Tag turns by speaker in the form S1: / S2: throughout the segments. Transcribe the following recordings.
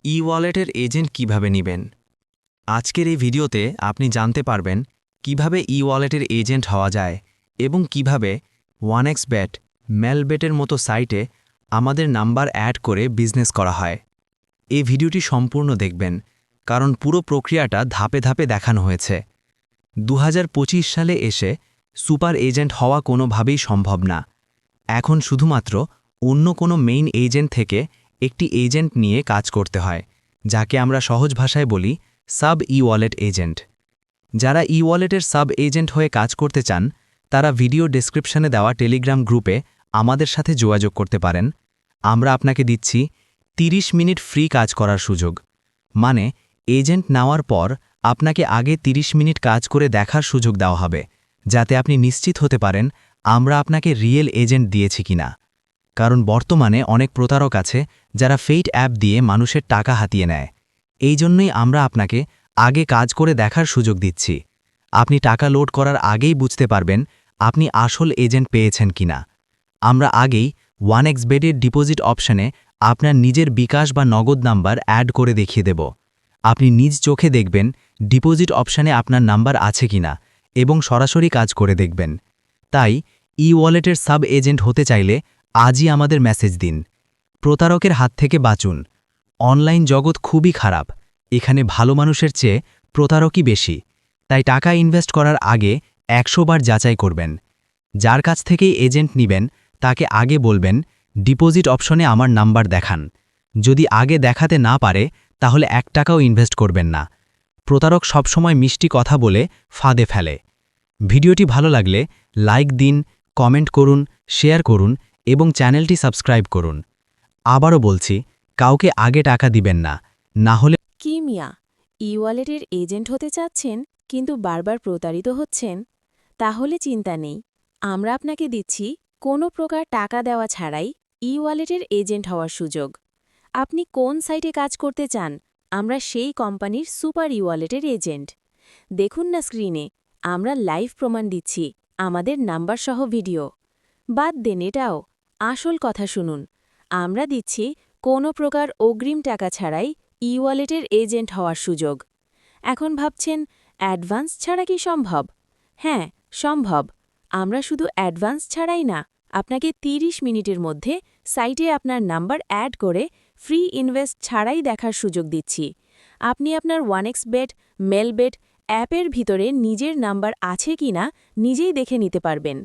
S1: ই-ওয়ালেটের agent কিভাবে নিবেন। আজকের এই ভিডিওতে আপনি জানতে পারবেন কিভাবে ই-ওয়ালেটের এজেন্ট হওয়া যায় এবং কিভাবে 1xBet, মেলবেটের মতো সাইটে আমাদের নাম্বার অ্যাড করে বিজনেস করা হয়। এই ভিডিওটি সম্পূর্ণ দেখবেন, কারণ পুরো প্রক্রিয়াটা ধাপে ধাপে দেখানো হয়েছে। 2025 সালে এসে সুপার এজেন্ট হওয়া কোনোভাবেই সম্ভব না। এখন শুধুমাত্র অন্য কোনো মেইন এজেন্ট থেকে একটি এজেন্ট নিয়ে কাজ করতে হয়, যাকে আমরা সহজ ভাষায় বলি সাব ই-ওয়ালেট এজেন্ট। যারা ই-ওয়ালেটের সাব এজেন্ট হয়ে কাজ করতে চান, তারা ভিডিও ডেসক্রিপশনে দেওয়া টেলিগ্রাম গ্রুপে আমাদের সাথে যোগাযোগ করতে পারেন। আমরা আপনাকে দিচ্ছি 30 মিনিট ফ্রি কাজ করার সুযোগ। মানে এজেন্ট নেওয়ার পর আপনাকে আগে 30 মিনিট কাজ করে দেখার সুযোগ দেওয়া হবে, যাতে আপনি নিশ্চিত হতে পারেন আমরা আপনাকে রিয়েল এজেন্ট দিয়েছি কিনা। কারণ বর্তমানে অনেক প্রতারক আছে যারা ফেইট অ্যাপ দিয়ে মানুষের টাকা হাতিয়ে নেয়। এই জন্যই আমরা আপনাকে আগে কাজ করে দেখার সুযোগ দিচ্ছি। আপনি টাকা লোড করার আগেই বুঝতে পারবেন আপনি আসল এজেন্ট পেয়েছেন কিনা। আমরা আগেই 1xBet-এর ডিপোজিট অপশনে আপনার নিজের বিকাশ বা নগদ নাম্বার অ্যাড করে দেখিয়ে দেব। আপনি নিজ চোখে দেখবেন ডিপোজিট অপশনে আপনার নাম্বার আছে কিনা এবং সরাসরি কাজ করে দেখবেন। তাই ই-ওয়ালেটের সাব এজেন্ট হতে চাইলে আজই আমাদের মেসেজ দিন। প্রতারকের হাত থেকে বাঁচুন। অনলাইন জগৎ খুবই খারাপ, এখানে ভালো মানুষের চেয়ে প্রতারকই বেশি। তাই টাকা ইনভেস্ট করার আগে 100 বার যাচাই করবেন। যার কাছ থেকেই এজেন্ট নিবেন তাকে আগে বলবেন ডিপোজিট অপশনে আমার নাম্বার দেখান। যদি আগে দেখাতে না পারে তাহলে 1 টাকাও ইনভেস্ট করবেন না। প্রতারক সবসময় মিষ্টি কথা বলে ফাঁদে ফেলে। ভিডিওটি ভালো লাগলে লাইক দিন, কমেন্ট করুন, শেয়ার করুন এবং চ্যানেলটি সাবস্ক্রাইব করুন। আবারও বলছি, কাউকে আগে টাকা দিবেন না, না হলে
S2: কি মিয়া, ই-ওয়ালেটের এজেন্ট হতে চাচ্ছেন কিন্তু বারবার প্রতারিত হচ্ছেন? তাহলে চিন্তা নেই, আমরা আপনাকে দিচ্ছি কোনো প্রকার টাকা দেওয়া ছাড়াই ই-ওয়ালেটের এজেন্ট হওয়ার সুযোগ। আপনি কোন সাইটে কাজ করতে চান, আমরা সেই কোম্পানির সুপার ই-ওয়ালেটের এজেন্ট। দেখুন না স্ক্রিনে, আমরা লাইভ প্রমাণ দিচ্ছি আমাদের নাম্বার সহ ভিডিও। বাদ দেন এটাও, আসল কথা শুনুন। আমরা দিচ্ছি কোনো প্রকার অগ্রিম টাকা ছাড়াই ই-ওয়ালেটের এজেন্ট হওয়ার সুযোগ। এখন ভাবছেন অ্যাডভান্স ছাড়া কি সম্ভব? হ্যাঁ, সম্ভব। আমরা শুধু অ্যাডভান্স ছাড়াই না, আপনাকে 30 মিনিটের মধ্যে সাইটে আপনার নাম্বার অ্যাড করে ফ্রি ইনভেস্ট ছাড়াই দেখার সুযোগ দিচ্ছি। আপনি আপনার 1xBet, মেলবেট অ্যাপের ভিতরে নিজের নাম্বার আছে কিনা নিজেই দেখে নিতে পারবেন।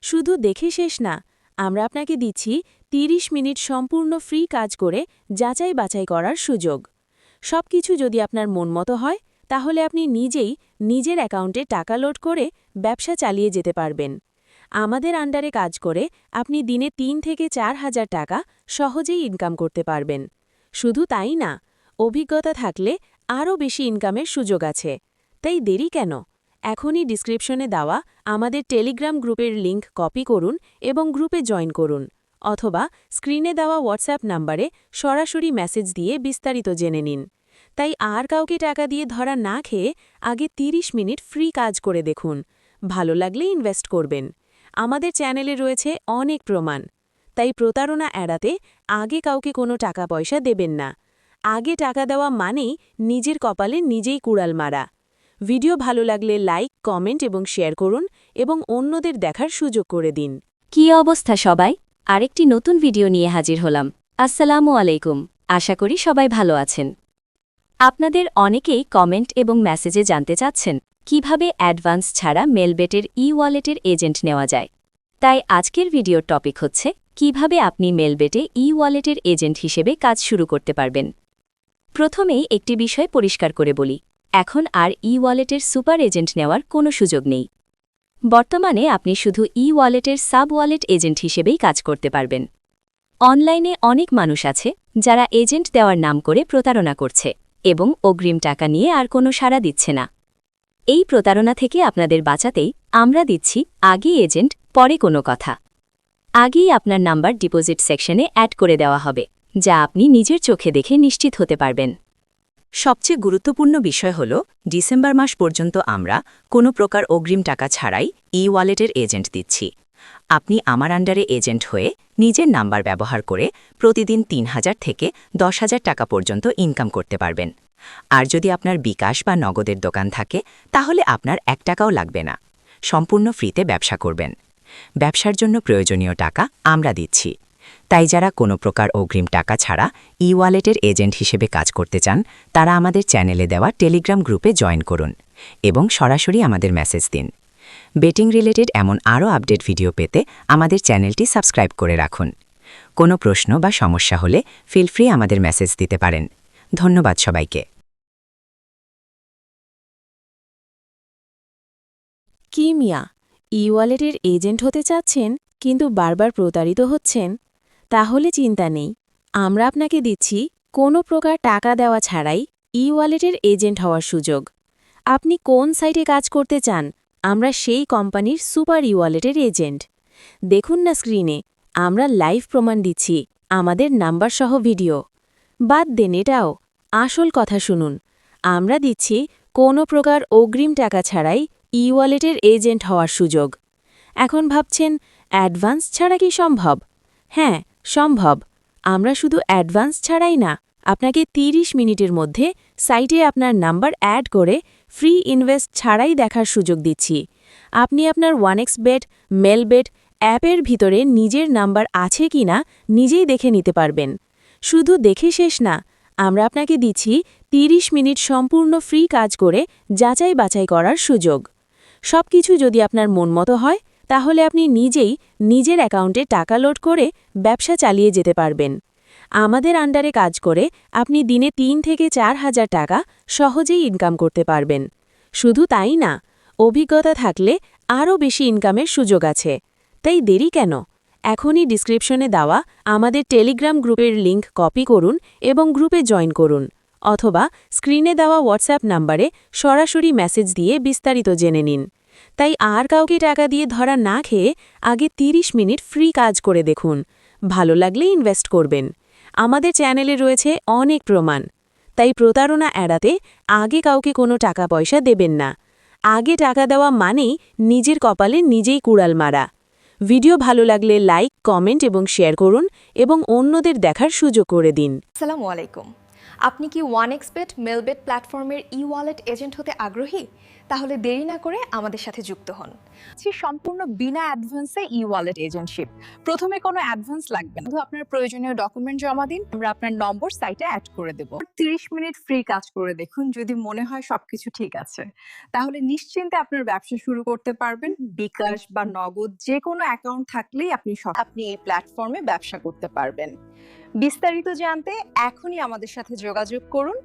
S2: শুধু দেখে শেষ না, আমরা আপনাকে দিচ্ছি 30 মিনিট সম্পূর্ণ ফ্রি কাজ করে যাচাই বাছাই করার সুযোগ। সবকিছু যদি আপনার মনমতো হয়, তাহলে আপনি নিজেই নিজের অ্যাকাউন্টে টাকা লোড করে ব্যবসা চালিয়ে যেতে পারবেন। আমাদের আন্ডারে কাজ করে আপনি দিনে 3 থেকে 4 হাজার টাকা সহজেই ইনকাম করতে পারবেন। শুধু তাই না, অভিজ্ঞতা থাকলে আরও বেশি ইনকামের সুযোগ আছে। তাই দেরি কেন? এখনই ডিসক্রিপশনে দেওয়া আমাদের টেলিগ্রাম গ্রুপের লিংক কপি করুন এবং গ্রুপে জয়েন করুন, অথবা স্ক্রিনে দেওয়া হোয়াটসঅ্যাপ নাম্বারে সরাসরি মেসেজ দিয়ে বিস্তারিত জেনে নিন। তাই আর কাউকে টাকা দিয়ে ধরা না খেয়ে আগে 30 মিনিট ফ্রি কাজ করে দেখুন। ভালো লাগলে ইনভেস্ট করবেন। আমাদের চ্যানেলে রয়েছে অনেক প্রমাণ। তাই প্রতারণা এড়াতে আগে কাউকে কোনো টাকা পয়সা দেবেন না। আগে টাকা দেওয়া মানেই নিজের কপালে নিজেই কুড়াল মারা। ভিডিও ভালো লাগলে লাইক, কমেন্ট এবং শেয়ার করুন এবং অন্যদের দেখার সুযোগ করে দিন।
S3: কী অবস্থা সবাই? আরেকটি নতুন ভিডিও নিয়ে হাজির হলাম। আসসালামু আলাইকুম, আশা করি সবাই ভালো আছেন। আপনাদের অনেকেই কমেন্ট এবং মেসেজে জানতে চাচ্ছেন কিভাবে অ্যাডভান্স ছাড়া মেলবেটের ই-ওয়ালেটের এজেন্ট নেওয়া যায়। তাই আজকের ভিডিওর টপিক হচ্ছে কিভাবে আপনি মেলবেটে ই-ওয়ালেটের এজেন্ট হিসেবে কাজ শুরু করতে পারবেন। প্রথমেই একটি বিষয় পরিষ্কার করে বলি, এখন আর ই-ওয়ালেটের সুপার এজেন্ট নেওয়ার কোনো সুযোগ নেই। বর্তমানে আপনি শুধু ই-ওয়ালেটের সাব ওয়ালেট এজেন্ট হিসেবেই কাজ করতে পারবেন। অনলাইনে অনেক মানুষ আছে যারা এজেন্ট দেওয়ার নাম করে প্রতারণা করছে এবং অগ্রিম টাকা নিয়ে আর কোনো সাড়া দিচ্ছে না। এই প্রতারণা থেকে আপনাদের বাঁচাতেই আমরা দিচ্ছি আগে এজেন্ট, পরে কোনো কথা। আগেই আপনার নাম্বার ডিপোজিট সেকশনে অ্যাড করে দেওয়া হবে, যা আপনি নিজের চোখে দেখে নিশ্চিত হতে পারবেন।
S4: সবচেয়ে গুরুত্বপূর্ণ বিষয় হল, ডিসেম্বর মাস পর্যন্ত আমরা কোনো প্রকার অগ্রিম টাকা ছাড়াই ই-ওয়ালেটের এজেন্ট দিচ্ছি। আপনি আমার আন্ডারে এজেন্ট হয়ে নিজের নাম্বার ব্যবহার করে প্রতিদিন ৩,০০০ থেকে ১০,০০০ টাকা পর্যন্ত ইনকাম করতে পারবেন। আর যদি আপনার বিকাশ বা নগদের দোকান থাকে তাহলে আপনার ১ টাকাও লাগবে না। সম্পূর্ণ ফ্রিতে ব্যবসা করবেন। ব্যবসার জন্য প্রয়োজনীয় টাকা আমরা দিচ্ছি। তাই যারা কোনো প্রকার অগ্রিম টাকা ছাড়া ই-ওয়ালেটের এজেন্ট হিসেবে কাজ করতে চান তারা আমাদের চ্যানেলে দেওয়া টেলিগ্রাম গ্রুপে জয়েন করুন এবং সরাসরি আমাদের মেসেজ দিন। বেটিং রিলেটেড এমন আরও আপডেট ভিডিও পেতে আমাদের চ্যানেলটি সাবস্ক্রাইব করে রাখুন। কোনো প্রশ্ন বা সমস্যা হলে ফিল ফ্রি আমাদের মেসেজ দিতে পারেন। ধন্যবাদ সবাইকে।
S2: কি মিয়া, ই-ওয়ালেটের এজেন্ট হতে চাচ্ছেন কিন্তু বারবার প্রতারিত হচ্ছেন? তাহলে চিন্তা নেই, আমরা আপনাকে দিচ্ছি কোনো প্রকার টাকা দেওয়া ছাড়াই ই-ওয়ালেটের এজেন্ট হওয়ার সুযোগ। আপনি কোন সাইটে কাজ করতে চান, আমরা সেই কোম্পানির সুপার ই-ওয়ালেটের এজেন্ট। দেখুন না স্ক্রিনে, আমরা লাইভ প্রমাণ দিচ্ছি আমাদের নাম্বার সহ ভিডিও। বাদ দেন এটাও, আসল কথা শুনুন। আমরা দিচ্ছি কোনো প্রকার অগ্রিম টাকা ছাড়াই ই-ওয়ালেটের এজেন্ট হওয়ার সুযোগ। এখন ভাবছেন অ্যাডভান্স ছাড়া কি সম্ভব? হ্যাঁ, সম্ভব। আমরা শুধু অ্যাডভান্স ছাড়াই না, আপনাকে ৩০ মিনিটের মধ্যে সাইটে আপনার নাম্বার অ্যাড করে ফ্রি ইনভেস্ট ছাড়াই দেখার সুযোগ দিচ্ছি। আপনি আপনার 1xBet মেলবেট অ্যাপের ভিতরে নিজের নাম্বার আছে কিনা নিজেই দেখে নিতে পারবেন। শুধু দেখে শেষ না, আমরা আপনাকে দিচ্ছি ৩০ মিনিট সম্পূর্ণ ফ্রি কাজ করে যাচাই বাছাই করার সুযোগ। সবকিছু যদি আপনার মনমতো হয় তাহলে আপনি নিজেই নিজের অ্যাকাউন্টে টাকা লোড করে ব্যবসা চালিয়ে যেতে পারবেন। আমাদের আন্ডারে কাজ করে আপনি দিনে ৩ থেকে ৪,০০০ টাকা সহজেই ইনকাম করতে পারবেন। শুধু তাই না, অভিজ্ঞতা থাকলে আরও বেশি ইনকামের সুযোগ আছে। তাই দেরি কেন? এখনই ডিসক্রিপশনে দেওয়া আমাদের টেলিগ্রাম গ্রুপের লিংক কপি করুন এবং গ্রুপে জয়েন করুন, অথবা স্ক্রিনে দেওয়া হোয়াটসঅ্যাপ নাম্বারে সরাসরি মেসেজ দিয়ে বিস্তারিত জেনে নিন। তাই আর কাউকে টাকা দিয়ে ধরা না খেয়ে আগে ৩০ মিনিট ফ্রি কাজ করে দেখুন। ভালো লাগলে ইনভেস্ট করবেন। আমাদের চ্যানেলে রয়েছে অনেক প্রমাণ। তাই প্রতারণা এড়াতে আগে কাউকে কোনো টাকা পয়সা দেবেন না। আগে টাকা দেওয়া মানেই নিজের কপালে নিজেই কুড়াল মারা। ভিডিও ভালো লাগলে লাইক, কমেন্ট এবং শেয়ার করুন এবং অন্যদের দেখার সুযোগ করে দিন।
S5: আসসালামু আলাইকুম। আপনি কি 1xBet মেলবেট প্ল্যাটফর্মের ই-ওয়ালেট এজেন্ট হতে আগ্রহী? তাহলে দেরি না করে আমাদের সাথে যুক্ত হন।
S6: সম্পূর্ণ বিনা অ্যাডভান্সে ই-ওয়ালেট এজেন্টশিপ। প্রথমে কোনো অ্যাডভান্স লাগবে না, শুধু আপনার প্রয়োজনীয় ডকুমেন্ট জমা দিন, আমরা আপনার নম্বর সাইটে অ্যাড করে দেব। ৩০ মিনিট ফ্রি কাজ করে দেখুন, যদি মনে হয় সবকিছু ঠিক আছে তাহলে নিশ্চিন্তে আপনার ব্যবসা শুরু করতে পারবেন। বিকাশ বা নগদ যে কোনো অ্যাকাউন্ট থাকলেই আপনি এই প্ল্যাটফর্মে ব্যবসা করতে পারবেন। বিস্তারিত জানতে এখনই আমাদের সাথে যোগাযোগ করুন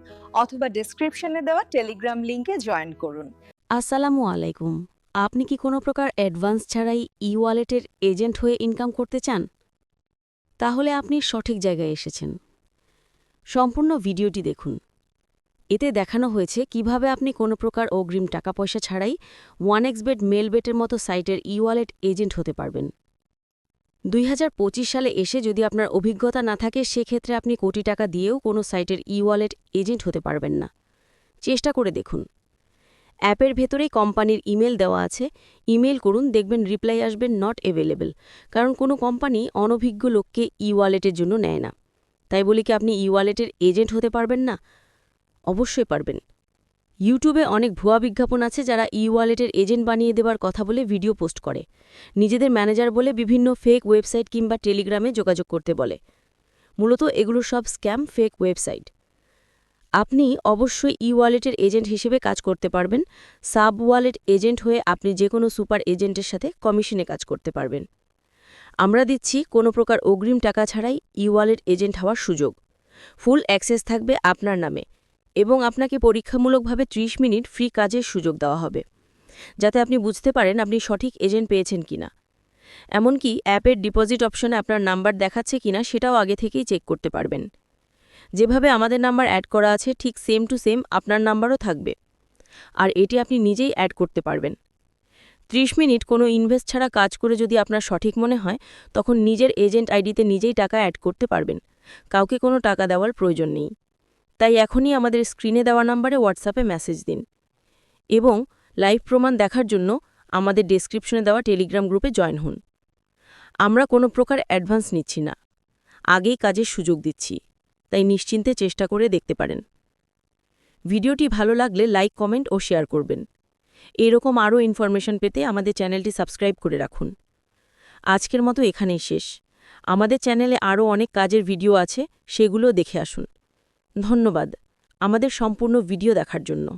S6: অথবা ডেসক্রিপশনে দেওয়া টেলিগ্রাম লিংকে জয়েন করুন।
S7: আসসালামু আলাইকুম। আপনি কি কোনো প্রকার অ্যাডভান্স ছাড়াই ই-ওয়ালেটের এজেন্ট হয়ে ইনকাম করতে চান? তাহলে আপনি সঠিক জায়গায় এসেছেন। সম্পূর্ণ ভিডিওটি দেখুন। এতে দেখানো হয়েছে কিভাবে আপনি কোনো প্রকার অগ্রিম টাকা পয়সা ছাড়াই 1xBet মেলবেটের মতো সাইটের ই-ওয়ালেট এজেন্ট হতে পারবেন। ২০২৫ সালে এসে যদি আপনার অভিজ্ঞতা না থাকে, সেক্ষেত্রে আপনি কোটি টাকা দিয়েও কোনো সাইটের ই-ওয়ালেট এজেন্ট হতে পারবেন না। চেষ্টা করে দেখুন। অ্যাপের ভেতরেই কোম্পানির ইমেল দেওয়া আছে, ইমেল করুন, দেখবেন রিপ্লাই আসবে নট অ্যাভেলেবল। কারণ কোনো কোম্পানি অনভিজ্ঞ লোককে ই-ওয়ালেটের জন্য নেয় না। তাই বলি কি আপনি ই-ওয়ালেটের এজেন্ট হতে পারবেন না? অবশ্যই পারবেন। ইউটিউবে অনেক ভুয়া বিজ্ঞাপন আছে যারা ই-ওয়ালেটের এজেন্ট বানিয়ে দেবার কথা বলে ভিডিও পোস্ট করে, নিজেদের ম্যানেজার বলে বিভিন্ন ফেক ওয়েবসাইট কিংবা টেলিগ্রামে যোগাযোগ করতে বলে। মূলত এগুলো সব স্ক্যাম, ফেক ওয়েবসাইট। আপনি অবশ্যই ই-ওয়ালেটের এজেন্ট হিসেবে কাজ করতে পারবেন। সাব ওয়ালেট এজেন্ট হয়ে আপনি যে কোনো সুপার এজেন্টের সাথে কমিশনে কাজ করতে পারবেন। আমরা দিচ্ছি কোনো প্রকার অগ্রিম টাকা ছাড়াই ই-ওয়ালেট এজেন্ট হওয়ার সুযোগ। ফুল অ্যাক্সেস থাকবে আপনার নামে এবং আপনাকে পরীক্ষামূলকভাবে ৩০ মিনিট ফ্রি কাজের সুযোগ দেওয়া হবে, যাতে আপনি বুঝতে পারেন আপনি সঠিক এজেন্ট পেয়েছেন কিনা। এমনকি অ্যাপের ডিপোজিট অপশনে আপনার নাম্বার দেখাচ্ছে কিনা সেটাও আগে থেকেই চেক করতে পারবেন। যেভাবে আমাদের নাম্বার অ্যাড করা আছে ঠিক সেম টু সেম আপনার নাম্বারও থাকবে, আর এটি আপনি নিজেই অ্যাড করতে পারবেন। ৩০ মিনিট কোনো ইনভেস্ট ছাড়া কাজ করে যদি আপনার সঠিক মনে হয়, তখন নিজের এজেন্ট আইডিতে নিজেই টাকা অ্যাড করতে পারবেন। কাউকে কোনো টাকা দেওয়ার প্রয়োজন নেই। তাই এখনই আমাদের স্ক্রিনে দেওয়া নাম্বারে হোয়াটসঅ্যাপে মেসেজ দিন এবং লাইভ প্রমাণ দেখার জন্য আমাদের ডেসক্রিপশনে দেওয়া টেলিগ্রাম গ্রুপে জয়েন হন। আমরা কোনো প্রকার অ্যাডভান্স নিচ্ছি না, আগেই কাজের সুযোগ দিচ্ছি, তাই নিশ্চিন্তে চেষ্টা করে দেখতে পারেন। ভিডিওটি ভালো লাগলে লাইক, কমেন্ট ও শেয়ার করবেন। এরকম আরও ইনফরমেশন পেতে আমাদের চ্যানেলটি সাবস্ক্রাইব করে রাখুন। আজকের মতো এখানেই শেষ। আমাদের চ্যানেলে আরও অনেক কাজের ভিডিও আছে, সেগুলো দেখে আসুন। ধন্যবাদ আমাদের সম্পূর্ণ ভিডিও দেখার জন্য।